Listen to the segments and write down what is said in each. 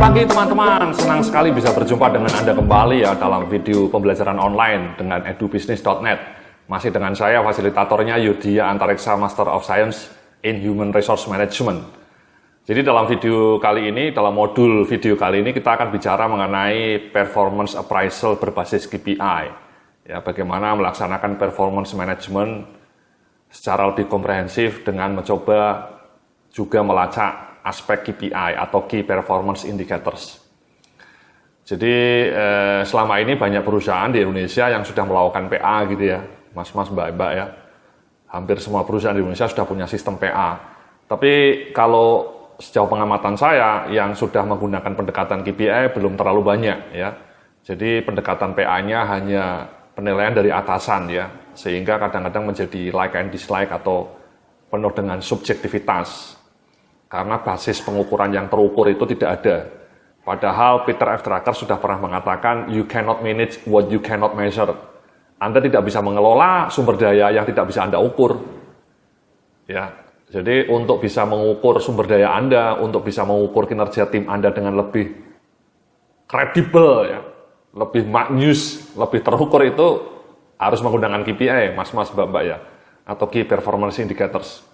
pagi teman-teman, senang sekali bisa berjumpa dengan Anda kembali ya dalam video pembelajaran online dengan edubisnis.net. Masih dengan saya, fasilitatornya Yudhya Antariksa, Master of Science in Human Resource Management. Jadi dalam video kali ini, dalam modul video kali ini kita akan bicara mengenai performance appraisal berbasis KPI. Ya, bagaimana melaksanakan performance management secara lebih komprehensif dengan mencoba juga melacak aspek KPI atau Key Performance Indicators. Jadi selama ini banyak perusahaan di Indonesia yang sudah melakukan PA gitu ya, mas-mas, mbak-mbak ya. Hampir semua perusahaan di Indonesia sudah punya sistem PA. Tapi kalau sejauh pengamatan saya yang sudah menggunakan pendekatan KPI belum terlalu banyak ya. Jadi pendekatan PA-nya hanya penilaian dari atasan ya, sehingga kadang-kadang menjadi like and dislike atau penuh dengan subjektivitas. Karena basis pengukuran yang terukur itu tidak ada. Padahal Peter F. Drucker sudah pernah mengatakan, you cannot manage what you cannot measure. Anda tidak bisa mengelola sumber daya yang tidak bisa Anda ukur. Ya, jadi untuk bisa mengukur sumber daya Anda, untuk bisa mengukur kinerja tim Anda dengan lebih kredibel, ya, lebih magnus, lebih terukur itu harus menggunakan KPI, mas-mas, mbak-mbak ya, atau Key Performance Indicators.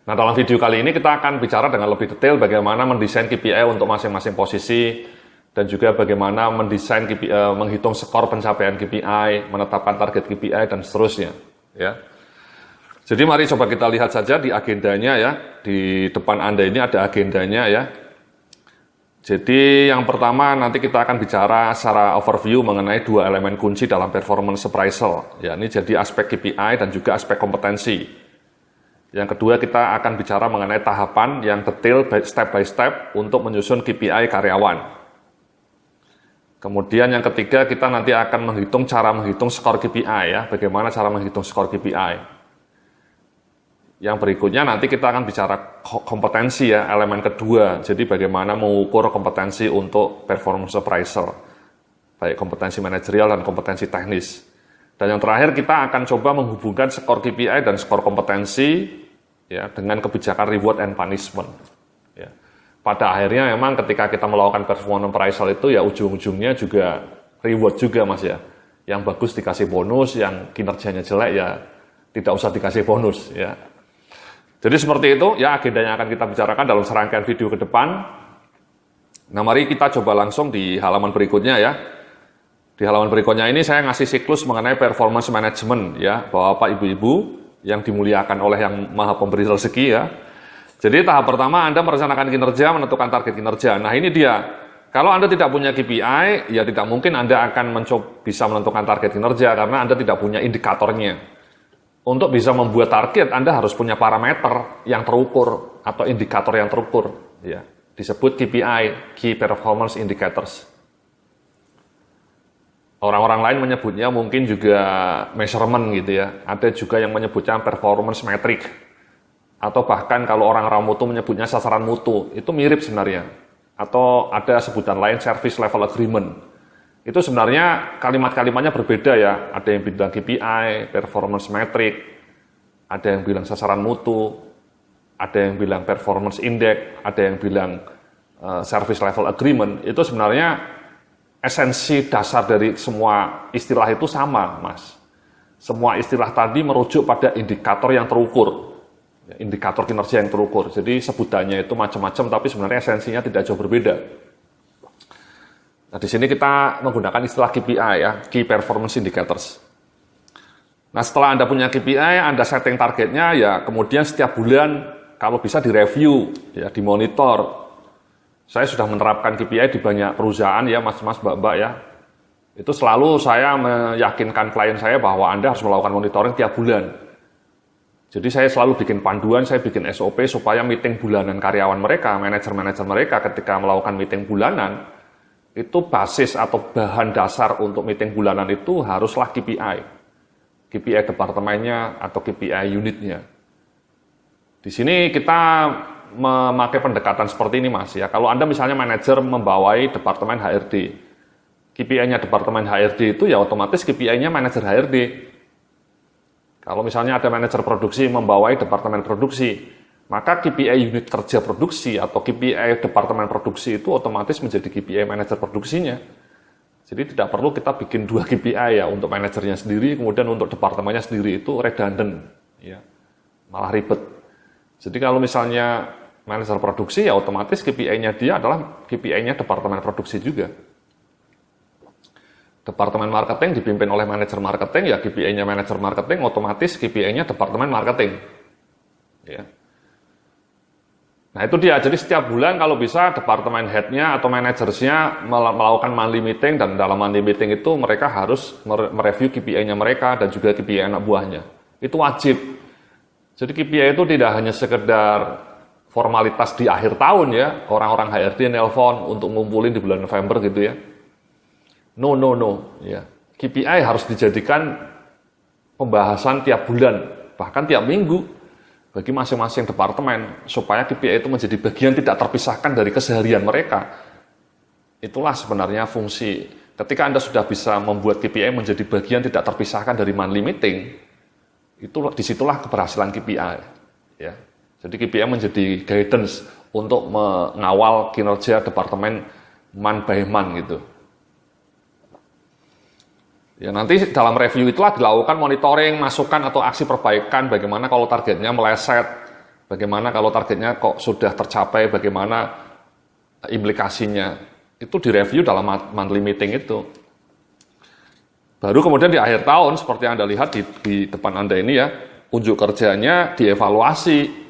Nah, dalam video kali ini kita akan bicara dengan lebih detail bagaimana mendesain KPI untuk masing-masing posisi dan juga bagaimana mendesain KPI, menghitung skor pencapaian KPI, menetapkan target KPI dan seterusnya. Ya. Jadi mari coba kita lihat saja di agendanya ya. Di depan Anda ini ada agendanya ya. Jadi yang pertama nanti kita akan bicara secara overview mengenai dua elemen kunci dalam performance appraisal. Ya, ini jadi aspek KPI dan juga aspek kompetensi. Yang kedua kita akan bicara mengenai tahapan yang detail step by step untuk menyusun KPI karyawan. Kemudian yang ketiga kita nanti akan menghitung cara menghitung skor KPI ya, bagaimana cara menghitung skor KPI. Yang berikutnya nanti kita akan bicara kompetensi ya, elemen kedua. Jadi bagaimana mengukur kompetensi untuk performance appraisal, baik kompetensi manajerial dan kompetensi teknis. Dan yang terakhir kita akan coba menghubungkan skor KPI dan skor kompetensi ya dengan kebijakan reward and punishment. Ya. Pada akhirnya memang ketika kita melakukan performance appraisal itu ya ujung-ujungnya juga reward juga mas ya. Yang bagus dikasih bonus, yang kinerjanya jelek ya tidak usah dikasih bonus ya. Jadi seperti itu ya agenda yang akan kita bicarakan dalam serangkaian video ke depan. Nah mari kita coba langsung di halaman berikutnya ya. Di halaman berikutnya ini saya ngasih siklus mengenai performance management ya, Bapak Ibu-ibu yang dimuliakan oleh yang Maha Pemberi rezeki ya. Jadi tahap pertama Anda merencanakan kinerja, menentukan target kinerja. Nah ini dia. Kalau Anda tidak punya KPI, ya tidak mungkin Anda akan bisa menentukan target kinerja karena Anda tidak punya indikatornya. Untuk bisa membuat target, Anda harus punya parameter yang terukur atau indikator yang terukur. Ya. Disebut KPI, Key Performance Indicators. Orang-orang lain menyebutnya mungkin juga measurement gitu ya. Ada juga yang menyebutnya performance metric. Atau bahkan kalau orang mutu menyebutnya sasaran mutu. Itu mirip sebenarnya. Atau ada sebutan lain service level agreement. Itu sebenarnya kalimat-kalimatnya berbeda ya. Ada yang bilang KPI, performance metric. Ada yang bilang sasaran mutu. Ada yang bilang performance index. Ada yang bilang service level agreement. Itu sebenarnya esensi dasar dari semua istilah itu sama, Mas. Semua istilah tadi merujuk pada indikator yang terukur. Indikator kinerja yang terukur. Jadi sebutannya itu macam-macam, tapi sebenarnya esensinya tidak jauh berbeda. Nah, di sini kita menggunakan istilah KPI ya, Key Performance Indicators. Nah, setelah Anda punya KPI, Anda setting targetnya, ya kemudian setiap bulan kalau bisa direview, ya dimonitor. Saya sudah menerapkan KPI di banyak perusahaan ya mas-mas mbak-mbak ya. Itu selalu saya meyakinkan klien saya bahwa Anda harus melakukan monitoring tiap bulan. Jadi saya selalu bikin panduan, saya bikin SOP supaya meeting bulanan karyawan mereka, manajer-manajer mereka ketika melakukan meeting bulanan, itu basis atau bahan dasar untuk meeting bulanan itu haruslah KPI. KPI departemennya atau KPI unitnya. Di sini kita memakai pendekatan seperti ini mas ya. Kalau Anda misalnya manajer membawai departemen HRD, KPI-nya departemen HRD itu ya otomatis KPI-nya manajer HRD. Kalau misalnya ada manajer produksi membawai departemen produksi, maka KPI unit kerja produksi atau KPI departemen produksi itu otomatis menjadi KPI manajer produksinya. Jadi tidak perlu kita bikin 2 KPI ya, untuk manajernya sendiri, kemudian untuk departemennya sendiri, itu redundant, ya, malah ribet. Jadi kalau misalnya manajer produksi, ya otomatis KPI-nya dia adalah KPI-nya departemen produksi juga. Departemen marketing dipimpin oleh manajer marketing, ya KPI-nya manajer marketing, otomatis KPI-nya departemen marketing. Ya. Nah itu dia, jadi setiap bulan kalau bisa departemen head-nya atau manajersnya melakukan monthly meeting, dan dalam monthly meeting itu mereka harus mereview KPI-nya mereka dan juga KPI anak buahnya. Itu wajib. Jadi KPI itu tidak hanya sekedar formalitas di akhir tahun ya, orang-orang HRD nelpon untuk ngumpulin di bulan November gitu ya. No, ya. KPI harus dijadikan pembahasan tiap bulan, bahkan tiap minggu bagi masing-masing departemen, supaya KPI itu menjadi bagian tidak terpisahkan dari keseharian mereka. Itulah sebenarnya fungsi. Ketika Anda sudah bisa membuat KPI menjadi bagian tidak terpisahkan dari monthly meeting, disitulah keberhasilan KPI. Ya. Jadi KPI menjadi guidance untuk mengawal kinerja departemen month by month gitu. Ya, nanti dalam review itulah dilakukan monitoring, masukan atau aksi perbaikan, bagaimana kalau targetnya meleset, bagaimana kalau targetnya kok sudah tercapai, bagaimana implikasinya. Itu direview dalam monthly meeting itu. Baru kemudian di akhir tahun, seperti Anda lihat di depan Anda ini ya, unjuk kerjanya dievaluasi.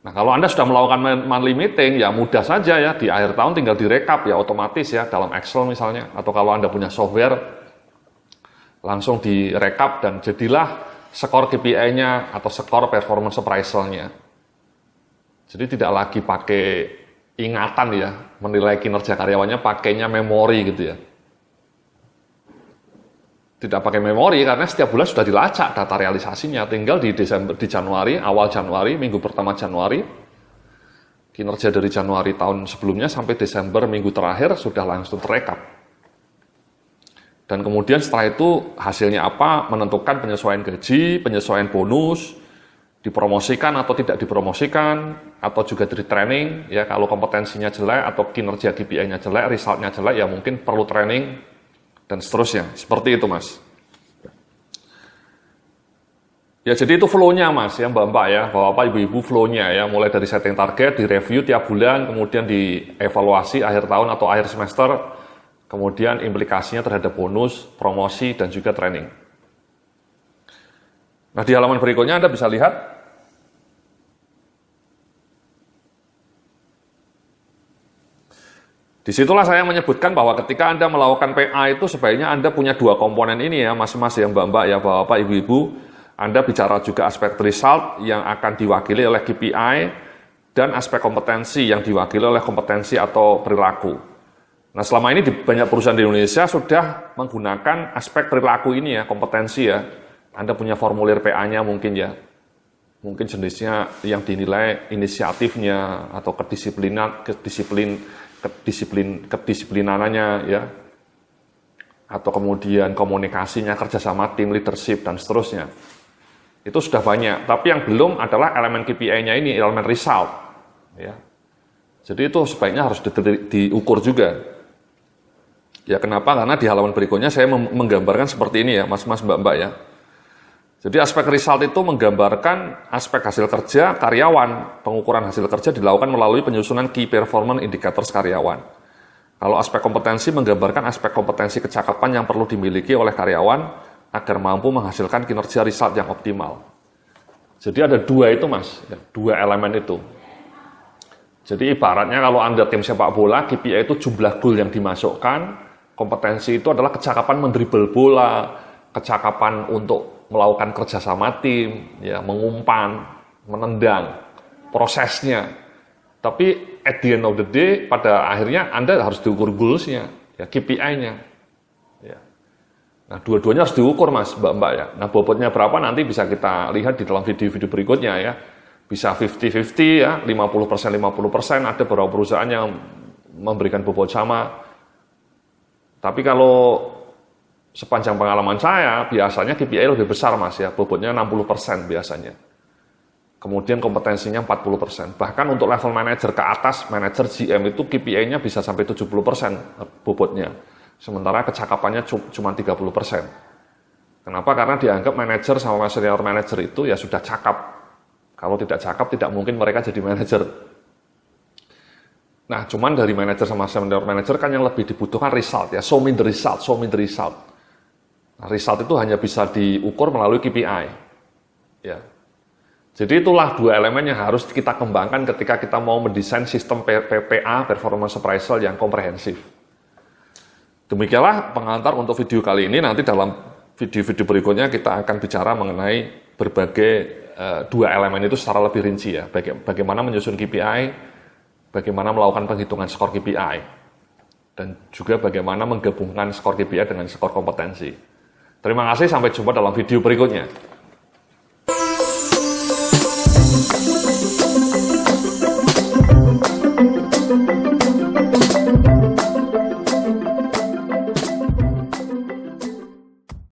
Nah, kalau Anda sudah melakukan monthly meeting, ya mudah saja ya, di akhir tahun tinggal direkap ya, otomatis ya, dalam Excel misalnya, atau kalau Anda punya software, langsung direkap dan jadilah skor KPI-nya atau skor performance appraisal-nya. Jadi tidak lagi pakai ingatan ya, menilai kinerja karyawannya pakainya memori gitu ya. Tidak pakai memori karena setiap bulan sudah dilacak data realisasinya, tinggal di Januari, awal Januari, minggu pertama Januari, kinerja dari Januari tahun sebelumnya sampai Desember minggu terakhir sudah langsung terekap. Dan kemudian setelah itu hasilnya apa, menentukan penyesuaian gaji, penyesuaian bonus, dipromosikan atau tidak dipromosikan, atau juga dari training, ya kalau kompetensinya jelek atau kinerja KPI-nya jelek, result-nya jelek, ya mungkin perlu training, dan seterusnya. Seperti itu Mas. Ya jadi itu flow-nya Mas, ya Mbak-mbak ya, Bapak Ibu-ibu flow-nya ya, mulai dari setting target, direview tiap bulan, kemudian dievaluasi akhir tahun atau akhir semester, kemudian implikasinya terhadap bonus, promosi, dan juga training. Nah, di halaman berikutnya Anda bisa lihat. Disitulah saya menyebutkan bahwa ketika Anda melakukan PA itu sebaiknya Anda punya 2 komponen ini ya, mas-mas ya, mbak-mbak ya, bapak, ibu-ibu. Anda bicara juga aspek result yang akan diwakili oleh KPI dan aspek kompetensi yang diwakili oleh kompetensi atau perilaku. Nah, selama ini di banyak perusahaan di Indonesia sudah menggunakan aspek perilaku ini ya, kompetensi ya. Anda punya formulir PA-nya mungkin ya. Mungkin jenisnya yang dinilai inisiatifnya atau kedisiplinannya ya. Atau kemudian komunikasinya, kerjasama tim, leadership, dan seterusnya. Itu sudah banyak. Tapi yang belum adalah elemen KPI-nya ini, elemen result. Ya. Jadi itu sebaiknya harus diukur juga. Ya kenapa? Karena di halaman berikutnya saya menggambarkan seperti ini ya, mas-mas, mbak-mbak ya. Jadi aspek result itu menggambarkan aspek hasil kerja karyawan. Pengukuran hasil kerja dilakukan melalui penyusunan key performance indicators karyawan. Kalau aspek kompetensi menggambarkan aspek kompetensi kecakapan yang perlu dimiliki oleh karyawan agar mampu menghasilkan kinerja result yang optimal. Jadi ada 2 itu Mas, 2 elemen itu. Jadi ibaratnya kalau Anda tim sepak bola, KPI itu jumlah gol yang dimasukkan. Kompetensi itu adalah kecakapan mendribble bola, kecakapan untuk melakukan kerjasama tim, ya, mengumpan, menendang, prosesnya. Tapi at the end of the day, pada akhirnya Anda harus diukur goals-nya, ya, KPI-nya. Ya. Nah, dua-duanya harus diukur Mas, mbak-mbak ya. Nah, bobotnya berapa nanti bisa kita lihat di dalam video-video berikutnya ya. Bisa 50-50 ya, 50%, ada beberapa perusahaan yang memberikan bobot sama. Tapi kalau sepanjang pengalaman saya, biasanya KPI lebih besar Mas ya, bobotnya 60% biasanya. Kemudian kompetensinya 40%. Bahkan untuk level manager ke atas, manager GM itu KPI-nya bisa sampai 70% bobotnya. Sementara kecakapannya cuma 30%. Kenapa? Karena dianggap manager sama senior manager itu ya sudah cakap. Kalau tidak cakap, tidak mungkin mereka jadi manager. Nah, cuman dari manager sama senior manager kan yang lebih dibutuhkan result ya. Show me the result, show me the result. Nah, result itu hanya bisa diukur melalui KPI. Ya. Jadi itulah dua elemen yang harus kita kembangkan ketika kita mau mendesain sistem PPA, performance appraisal yang komprehensif. Demikianlah pengantar untuk video kali ini. Nanti dalam video-video berikutnya kita akan bicara mengenai berbagai dua elemen itu secara lebih rinci ya. Bagaimana menyusun KPI, bagaimana melakukan penghitungan skor KPI, dan juga bagaimana menggabungkan skor KPI dengan skor kompetensi. Terima kasih, sampai jumpa dalam video berikutnya.